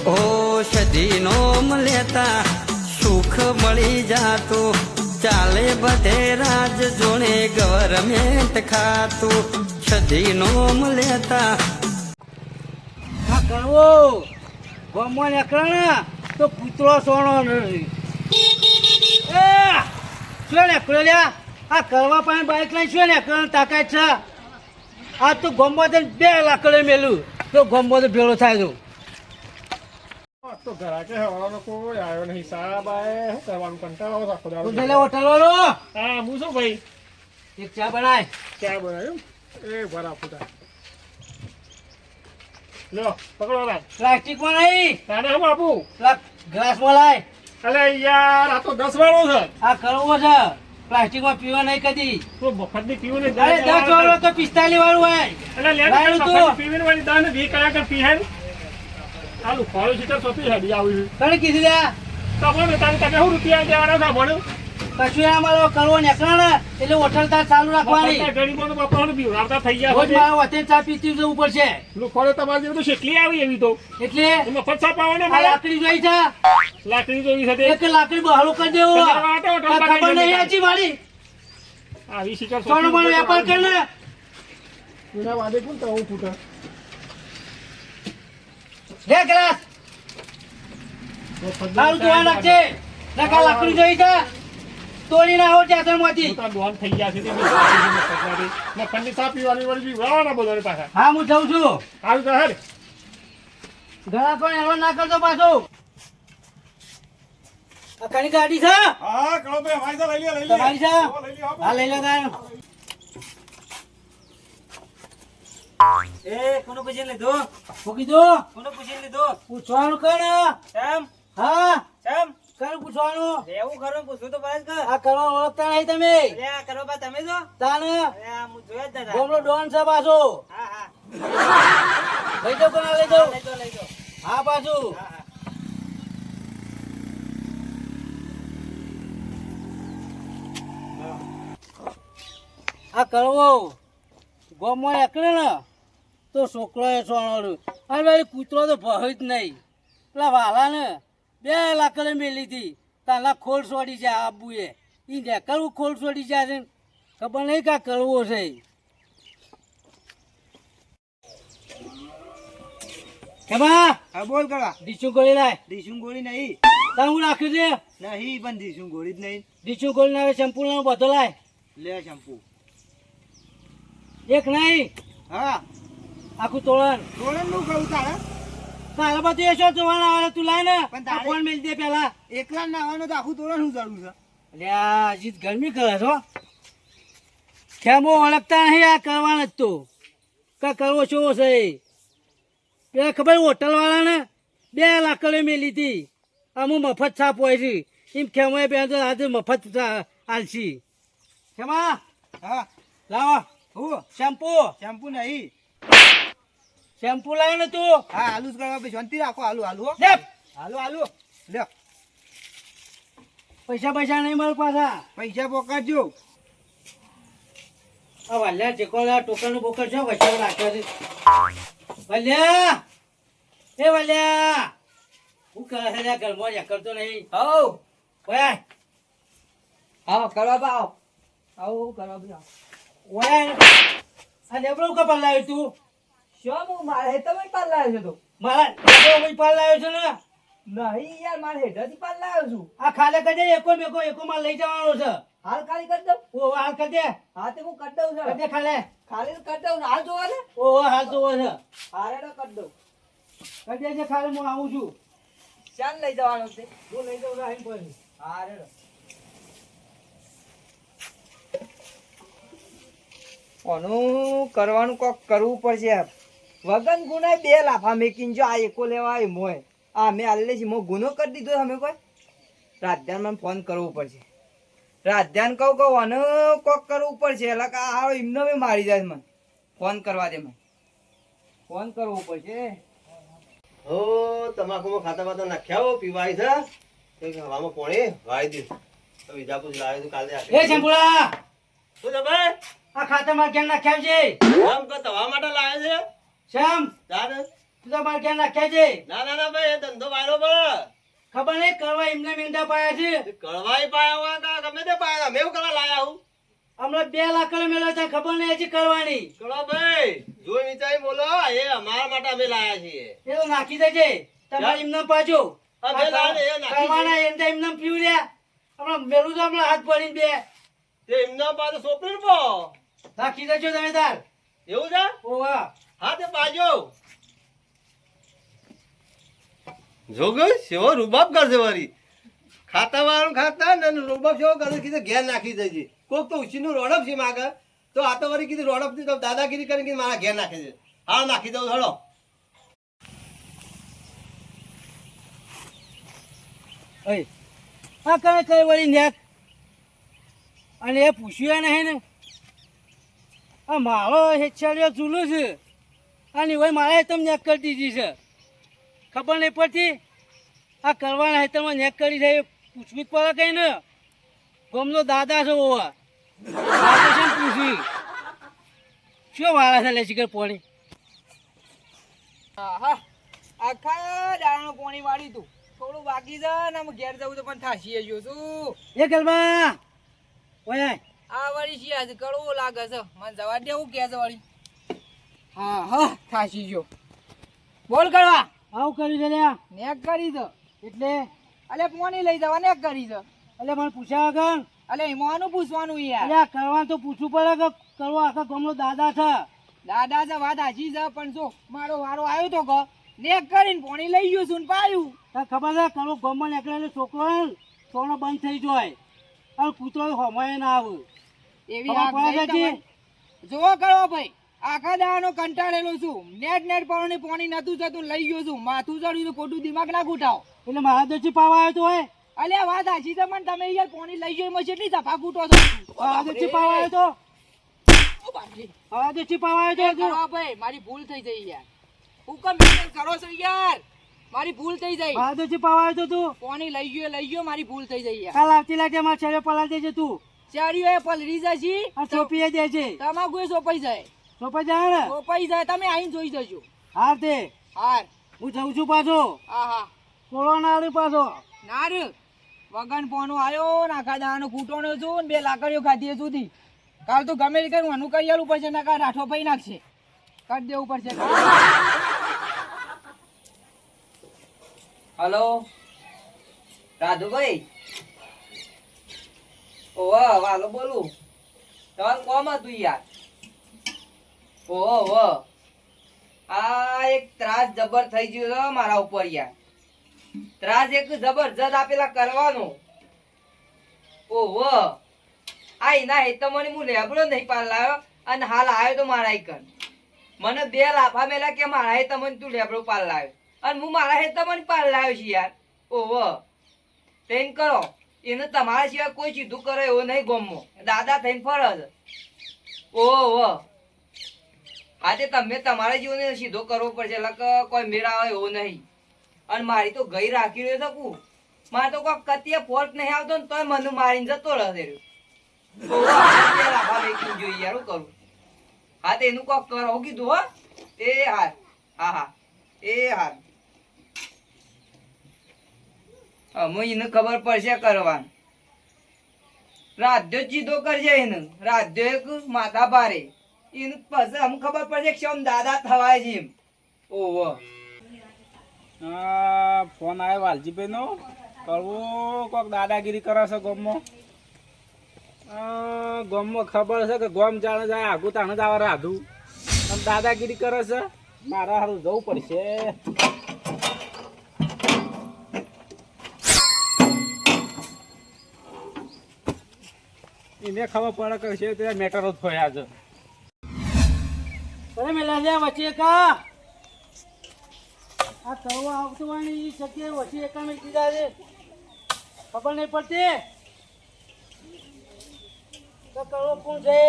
ઔષધિ નોમ લેતા સુખ મળી જાતું, ચાલે બધે રાજ જોડે ગવર્મેન્ટ ખાતું, ઔષધિ નોમ લેતા. આ કરવો ગમવા નીકળે તો કૂતરો સોનો નથી. શું નીકળ્યો લ્યા? આ કરવા પાસે બાઇક લઈને શું નીકળવાની તાકાત છે? આ તો ગમવા તો 2 લાકડે મેલું તો ગમવા તો ભેળો થાય તો. તો ઘરાકે હવાનો કોઈ આવ્યો નહીં. સાહેબ આય શું કરવાનું, કંટાળો આવે આખો દાડો. તું હોટલ વાળો હા હું શું ભાઈ એક ચા બનાય. ક્યાં બનાવ્યું એ ભરા ફૂટા લો પકડો રાજ. પ્લાસ્ટિકમાં નહીં, તાને હું આપું? ગ્લાસમાં લાય. અલે યાર આ તો 10 વાળો છે. આ કરવો છે પ્લાસ્ટિકમાં પીવા નહીં કદી. તો મફતની પીવું ને અરે 10 વાળો તો 45 વાળું હોય. એટલે લાવ્યું તું. લેવાનું પીવીને વાળી દાન 20 કલાક પીહાય. આલુ ફોલો સીટર સોપી હેડી આવી તને કીધું લ્યા તમને તારે તમે શું રૂપિયા દેવાના છે ભણ્યું કશું અમારો કરવો નીકળે ને એટલે હોટલ તાર ચાલુ રાખવાની. ગરીબોનો બાપાનું બી આવતા થઈ રોજ ગયા મારે વચ્ચે ચા પીતી જવું પડશે. લુખોડે તમારી જેવું તો શેકલી આવી એવી તો એટલે એમાં ફરસા પાવાને આ લાકડી જોઈ છે, લાકડી જોઈ છે એક લાકડી બહારું કરી દેવો. ખબર નહીં આજી વાળી આવી શિકાર સોનું પણ વેપાર કર ને. એના વાદે કોણ તો ફૂટા લે ગ્લાસ સારું તું આ નાખજે. નકા લાકડી જોઈ છે તોડી ના આવો ચાદરમાંથી. ડોન થઈ ગયા છે તે ઠંડી ચા પીવાની વળી વાળવાના બધાને પાછા. હા હું જઉં છું. સારું તો હેડ ઘણા પણ એવા ના કરતો પાછો. આ કણી ગાડી છે હા કળો ભાઈ અમારી તો લઈ લે તમારી છે? હા લઈ લો તાર. એ કોનો પૂછી લીધો? શું કીધું? કોનો પૂછી લીધો? પૂછવાનું કર ને. કેમ? હા કેમ? કર પૂછવાનું. એવું ખરું પૂછવું તો પડે જ કે. આ કરવા ઓળખતા નહીં તમે. અરે આ કરો બા તમે જો. તાને અરે આ હું જોયા જ નતા. ગોમડો ડોન છે પાછો. હા હા. લઈ જાઓ કોના લઈ જાઓ. લઈ જાઓ લઈ જાઓ. હા પાછું હા હા. આ કરવો ગોમમાં એકલે ને તો છોકરો એ સોણોડ્યું. અને ભાઈ કૂતરો તો ભય જ નહીં. પેલા વાલા ને 2 લાકડે મેલી હતી તાના ખોલ છોડી જાય આબુએ. એ નીકળવું ખોલ છોડી જાય છે ખબર નહીં કા કરવો છે. કેમાં હા બોલ કરા. ડીચું ગોળી લાય. દીશું ગોળી નહીં. તાર હું રાખ્યું છે નહીં પણ દીશું ગોળી જ નહીં. ડીચું ગોળી ના શેમ્પુ નો બધો લાય. લે શેમ્પુ. એક નહીં હા આખું તોરણ. તોરણ નું કહું તારે તારા બધું એ શું જોવાના આવે તું લાય ને. પણ તારે- ફોન મેલ દે પેલા. એકલા નાવાનું તો આખું તોરણ શું જરૂર છે? અલ્યા હજી તો ગરમી કરે છો. ખેમો ઓળખતા નહીં આ કરવાના જ તો કા કરવો છો છે. પેલા ખબર હોટલ વાળાને 2 લાકડે મેલી હતી. અમુક મફત છાપ હોય છે એમ ખેમો એ પહેલા આજે મફત આલસી. ખેમા હા લાવો હું શેમ્પુ. શેમ્પુ નહીં. શેમ્પુ લાવે ને તું. હા આલુ જ કરવા ભાઈ શાંતિ રાખો. આલુ આલુ હો. લે આલુ આલુ લ્યો પૈસા નહીં મળે પાછા. પૈસા પોકાડજો. આ વાલ્યા ટેકોલા ટોકરનું બોકર છે વચ્ચે રાખ્યો છે. વાલ્યા એ વાલ્યા હું કરે છે લ્યા ઘરમાં યા કરતો નહીં. હઉ ઓય હા કરવા બા આવો. આવો કરવા બા. ઓય આ લેબડો કપાલ લાવ્યો તું. શું હું મારે તમે પાલ લાવ્યો છો તો? મારા લેબડો કોઈ પાલ લાવ્યો છે ને. નહીં યાર મારે હેઠળથી પાલ લાવ્યો છું. આ ખાલે કરી દે એકો માં લઈ જવાનો છે. હાલ ખાલી કરી દઉં. ઓ હાલ કરી દે. હા તે હું કરી દઉં છું. કરી દે ખાલે. ખાલી કરી દઉં હાલ જોવા ને. ઓ હાલ તો છે. હારે તો કરી દઉં. કરી દેજે ખાલે હું આવું છું. ચાલ લઈ જવાનું છે. હું લઈ જાઉં રાહીન પછી. હારે ઓનું કરવાનું કોક કરવું પડશે. વગન ગુનાય 2 લાફા મેકીને જો આ એકો લેવા આવી મોય આ મેં આલે છે મો ગુનો કરી દીધો અમે કોઈ. રાજધાનમાં ફોન કરવો પડશે. રાજધાન કહું અને કોક કરવું પડશે. એટલે કે આ એમને મેં મારી જાય મને. ફોન કરવા દે મને. ફોન કરવો પડશે. ઓ તમાકુમાં ખાતા બાતા નાખ્યા હો પીવાય છે એક હવામાં પોણી વાળી દીધું વિજાપુર લાવ્યો તો કાલે એ શેમ્પુડા શું છે ભાઈ આ ખાતામાં કેમ નાખ્યા છે? આમ કે તવા માટે લાવે છે શ્યામ તારે તું તો મારે ક્યાં નાખ્યા છે ના ના ના ભાઈ એ ધંધો વાયરો પડે ખબર નહીં કરવા એમને મીંડા પાયા છે કળવાઈ પાયા હોય કે ગમે તે પાયા મેં કરવા લાયા હું હમણાં 2 લાખ મેળવ્યો છે ખબર નહીં હજી કરવાની કળો ભાઈ જોઈ નીચાઈ બોલો એ અમારા માટે અમે લાયા છીએ એ તો નાખી દેજે તમારે એમને પાછો અમે લાવે એ નાખી કરવાના એમને એમને પીવું લ્યા હમણાં મેળું તો હમણાં હાથ પડીને બે તે એમના પાસે સોપડી પો નાખી દેજો તમે તાર એવું છે ઓવા હા તે પાજો જોગો સેવો રૂબાબ કરશે વરી ખાતા વાળું ખાતા ને રૂબાબ સેવો કરે કીધું ઘેર નાખી દેજે કોક તો ઉછીનું રોડપ છે માગે તો આ તો વરી કીધું રોડપ થી તો દાદાગીરી કરીને કીધું મારા ઘેર નાખે છે હા નાખી દઉં હળો ઓય આ કઈ કઈ વળી નેક અને એ પૂછ્યું નહીં ને આ મારો હેચ્છાડીઓ ચૂલું છે અને હોય મારે તમે નેક કરી દીધી છે ખબર નહીં પડતી આ કરવાના હેતરમાં નેક કરી છે એ પૂછવું જ પડે કઈ ને ગમનો દાદા છો ઓવા દાદા છે ને પૂછી શું વાળા છે લે શિખર પોણી આહા આખા દાણાનું પાણી વાળી તું થોડું બાકી છે ને અમે ઘેર જવું તો પણ થાશીએ જો શું એ ગરબા ઓય આ વાળી છે આજે કડવું લાગે છે મને જવા દેવું કે છે વાળી હા હા થાશી ગયો બોલ કરવા આવું કર્યું છે લ્યા નેક કરી છે એટલે અલે પાણી લઈ જવા નેક કરી છે એટલે મને પૂછ્યા વગર અલે એમાંનું પૂછવાનું યાર અલ્યા કરવા તો પૂછવું પડે કે કરવો આખા ગામનો દાદા છે દાદા છે વાત હાચી છે પણ જો મારો વારો આવ્યો તો કે નેક કરીને પાણી લઈ ગયો છું ને પાયું તને ખબર છે કરવો ગામમાં નીકળેલો છોકરો હે ને, સોનો બંધ થઈ જાય અને કૂતરો હોમાય ના આવે એવી ખબર આગ પડે નહીં છે? તમને. જોવો કરવા ભાઈ આખા દાવાનો કંટાળેલો છું નેટ પાણી પાણી નતું જતું લઈ ગયો છું માથું ચડ્યું તો ખોટું દિમાગ ના ઘૂટાવ એટલે મારા દોચી પાવા આવ્યો તો હોય અલ્યા વાત હાચી છે પણ તમે યાર પાણી લઈ ગયો એમાં કેટલી સફા ઘૂટો છો મારા દોચી પાવા આવ્યો તો ઓ બાપરે. મારા દોચી પાવા એ આવ્યો તો કરવા ભાઈ મારી ભૂલ થઈ જઈ યાર હુકમ મેન્ટેન કરો છો યાર મારી ભૂલ થઈ જઈ મારા દોચી પાવા આવ્યો તો તું પાણી લઈ ગયો મારી ભૂલ થઈ જઈ યાર કાલ આવતી લાગે મારા છેડે પલાળ દેજે તું ચારીઓ એ પલરી જશે આ ચોપીએ દેજે તમાકુ એ સોપાઈ જાય ચોપા જાય ને સોપાઈ જાય તમે આઈને જોઈ જજો હાર તે હાર હું જઉં છું પાછો આહા થોડો ના આવ્યો પાછો નાર વગન પોનો આવ્યો નાખા દાવાનો કૂટોનો છું ને 2 લાકડીઓ ખાધી સુધી કાલ તો ગમે તે કરીને આનું કરી આલું પડશે નકા રાઠો પઈ નાખશે કરી દેવું પડશે હલો રાધુભાઈ ઓહ વાલો બોલું તમારું કોમ હતું યાર ઓહો આ એક ત્રાસ જબર થઈ ગયો છે મારા ઉપર યાર ત્રાસ એક જબરજસ્ત આપેલા કરવાનો ઓહો આ એના હેત મને હું લેબડો નહીં પાલ લાવ્યો અને હાલ આવ્યો તો મારા એકન મને 2 લાફા મેલા કે મારા હેત મને તું લેબડો પાલ લાવ્યો અને હું મારા હેત મને પાલ લાવ્યો છું યાર ઓહો ટ્રેન કરો એને તમારા સિવાય કોઈ સીધું કરે એવો નહીં ગમો દાદા થઈને ફરજ ઓહો આજે તમે તમારા જીવને સીધો કરવો પડશે એટલે કોઈ મેળા આવે એવો નહીં અને મારી તો ગઈ રાખી રહ્યો શકું મારે તો કોઈ કતિએ ફોલ્ટ નહીં આવતો ને તોય મને મારીને જતો રહે જોઈએ યાર કરું હા તો એનું કોક કરો કીધું હો એ હાર હા હા એ હાર અમે એને ખબર પડશે કરવાનું રાધ્યો જીદો કરજે એને રાધ્યો એક માથા ભારે એને પછી અમને ખબર પડશે કે શમ દાદા થવાય છે એમ ઓહો ફોન આવ્યો વાલજીભાઈ નો કરવું કોક દાદાગીરી કરે છે ગામમાં ગામમાં ખબર છે કે ગામ જાણે જાય આગું તાણે જ આવે રાધું અને દાદાગીરી કરે છે મારા હારું જવું પડશે એને ખબર પડે કે છે તે મેટરો થયા છે અરે મેલા લે વચ્ચે કા આ કરવો આવતો વાણી જગ્યાએ વચ્ચે એકા મેં કીધા છે ખબર નહીં પડતી તો કરવો કોણ છે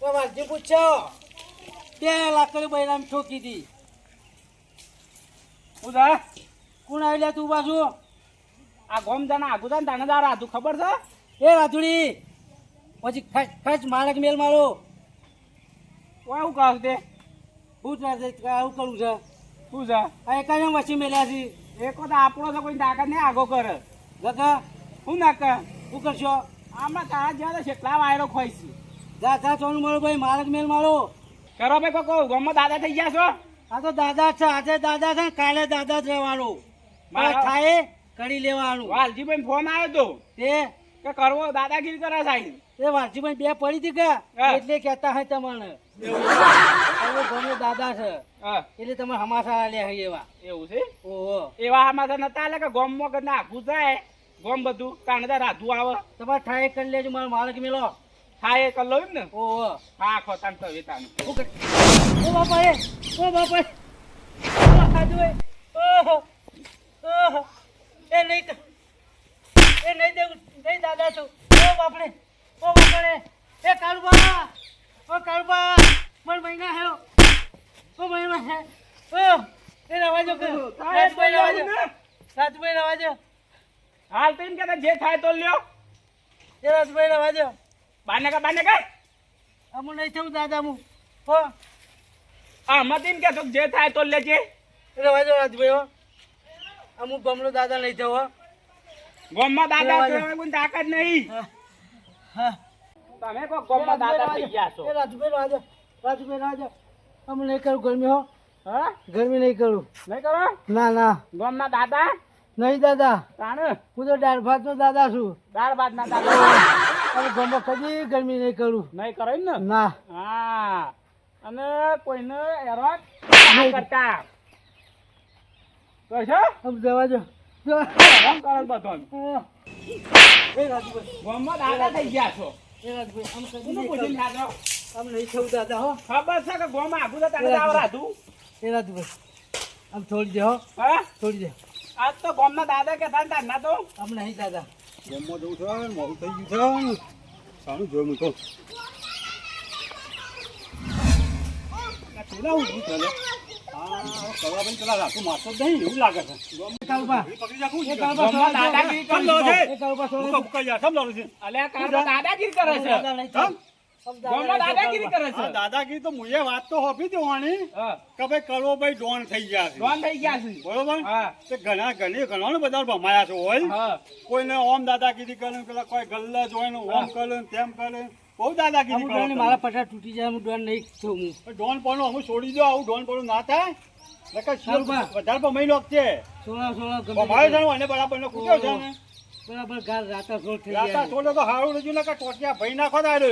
તો વાલજી પૂછો 2 લાકડી બૈરામ ઠોકી હતી ઉદા કોણ આવી લે તું બાજુ આ ગોમ જાના આગુ જાને દાણાદાર હતું ખબર છે એ રાધુડી પછી ખચ માળક મેલ મારો આવું કહું તે શું કરું છે શું છે આ એક જ વચ્ચે મેલ્યા છે એક તો આપણો તો કોઈ તાકાત નહીં આગો કરે કાકા શું ના કર શું કરશો આમાં તારા જેવા તો કેટલા વાયરો ખોઈ છે જા ચોનું મારો ભાઈ મારક મેલ મારો કરો ભાઈ કોઈ ગામમાં દાદા થઈ ગયા છો આ તો દાદા છે આજે દાદા છે ને કાલે દાદા જ રહેવાનું મારા- થાય કરી લેવાનું વાલજીભાઈ ફોન આવ્યો તો તે કે કરવો દાદાગીરી કરે સાહેબ એ વાલજીભાઈ બે પડી હતી કે હા. એટલે કહેતા હોય તમને હવે ગમે દાદા છે હા એટલે તમે હમાસા લે છે એવા એવું છે ઓહો એવા આમાં તો નતા આલે કે ગોમમાં કે નાખવું જાય ગોમ બધું કારણ કે રાધું આવે તમારે થાય કરી લેજો મારો માલક મેલો થાય એ કર લો એમ ને ઓહો હા ખોતાન તો વેતાનું ઓ બાપા ઓ બાપા ઓહો ઓહો એ નહીં દેવું નહીં દાદા તું ઓ બાપરે ઓ બાપરે એ કાળુબા ઓ કાળુબા મને મહિના હેલો ઓ મહિના હે ઓ એ રવાજો કે રાજભાઈ રવાજો હાલ તો એમ કે જે થાય તો લ્યો એ રાજભાઈ રવાજો બાને કા અમુ નહીં થયું દાદા હું હો આમાં તો એમ કે જે થાય તો લેજે રવાજો રાજભાઈ હો અમુક ગમલો દાદા નહીં થયો હો ગોમમાં દાદા લેવા છે, કોઈ તાકાત નહીં હા હા તમે કો ગોમમાં દાદા થઈ ગયા છો એ રાજભાઈ રાજો અમે નહીં કરું ગરમી હો હા ગરમી નહીં કરું નહીં કરો ના ના ગોમના દાદા નહીં દાદા તાણ હું તો દાળ ભાત નો દાદા છું દાળ ભાત ના દાદા હવે ગમો કદી ગરમી નહીં કરું નહીં કરો એમ ને ના હા અને કોઈને હેરાન ના કરતા કરશો આમ જવા દો હેરાન કરો બધો એ રાજભાઈ ગોમમાં દાદા થઈ ગયા છો એ રાજભાઈ આમ કદી કોનું નહીં પૂછીને કરું ખાધો? આમ નહીં થયું દાદા હો ખબર છે કે ગોમાં આગું તો તારે જાવ રાધું એ રાજભાઈ આમ છોડી દે હો હા છોડી દે આજ તો ગોમના દાદા કે તાર ના તો આમ નહીં દાદા જમવા જવું છે મોડું થઈ ગયું છે સારું જોયું મૂકો પેલા ઊભું ચાલે હા કરવા ભાઈ પેલા રાખું મારતો જ નહીં એવું લાગે છે કાળુબા પકડી રાખું એ કાળુબા ગોમમાં છોડી દે. દાદાગીરી સમજો છે. એ કાળુબા છોડી દે. અલ્યા કારમાં દાદાગીરી કરે છે દાદા નહીં થયું. આમ ગોમમાં દાદાગીરી કરે છે દાદાગીરી તો મુએ વાત તો હોપી દેવાની હા કે ભાઈ કરવો ભાઈ ડોન થઈ ગયા છે ડોન થઈ ગયા છે બરોબર હા તે ઘણા બધા ભમાયા છે હોય હા કોઈને ઓમ દાદાગીરી કરે પેલા કોઈ ગલ્લા જોઈ ને ઓમ કરે ને તેમ કરે ને બહુ દાદાગીરી અમુક કરે ડોન મારા પટા તૂટી જાય હું ડોન નહીં થયું હું ડોન પણ અમે છોડી દો આવું ડોન પણ ના થાય નકર સારું બા. વધારે ભમાઈ લોક છે સોળા ભમાયો છે ગમે ને એને બરાબર ને કૂટ્યો છે ને બરાબર ગાર રાતા સોળ થઈ રાતા ગયા છોડો તો હારું રજૂ નકર ટોટિયા ભાઈ નાખો તારે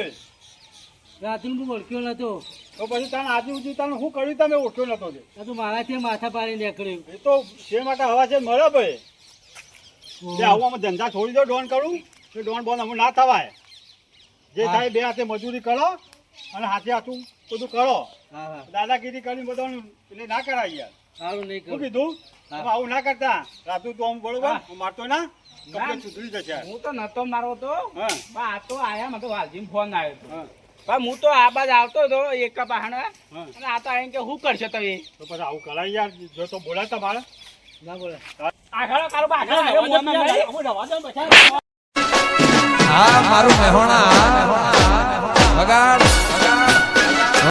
રાતું હું ઓળખ્યો નતો તો પછી તને આજુ તને શું કર્યું તમે ઓળખ્યો નતો તે આ તો મારાથી માથા પાડી નીકળ્યું એ તો છે માટે હવા છે મળે ભાઈ જે આવું અમે ધંધા છોડી દો ડોન કરું તો ડોન બોન અમે ના થવાય જે હા. થાય બે હાથે મજૂરી કરો અને હાથે હાથું બધું કરો હા હા દાદાગીરી કરીને બધાને એટલે ના કરાય યાર સારું નહીં શું કરું કીધું હા. તમે આવું ના કરતા રાતું તો આમ બરોબર હા. હું મારતો ના ના. કમ્પ્લેટ સુધરી જશે હું તો નતો મારો તો હા બા આ તો આયા મને તો વાલજીને ફોન આવ્યો હતો હા બા હું તો આ બાજ આવતો હતો એક બહાને હા અને આ તો આવીને કે શું કરશે તો એ તો પછી આવું કરાય યાર જો તો બોલાય તમારે ના બોલે આગળ કારો બા આગળ આવ્યો મોમાં ભાઈ. આ મારું મહેણા વગાડ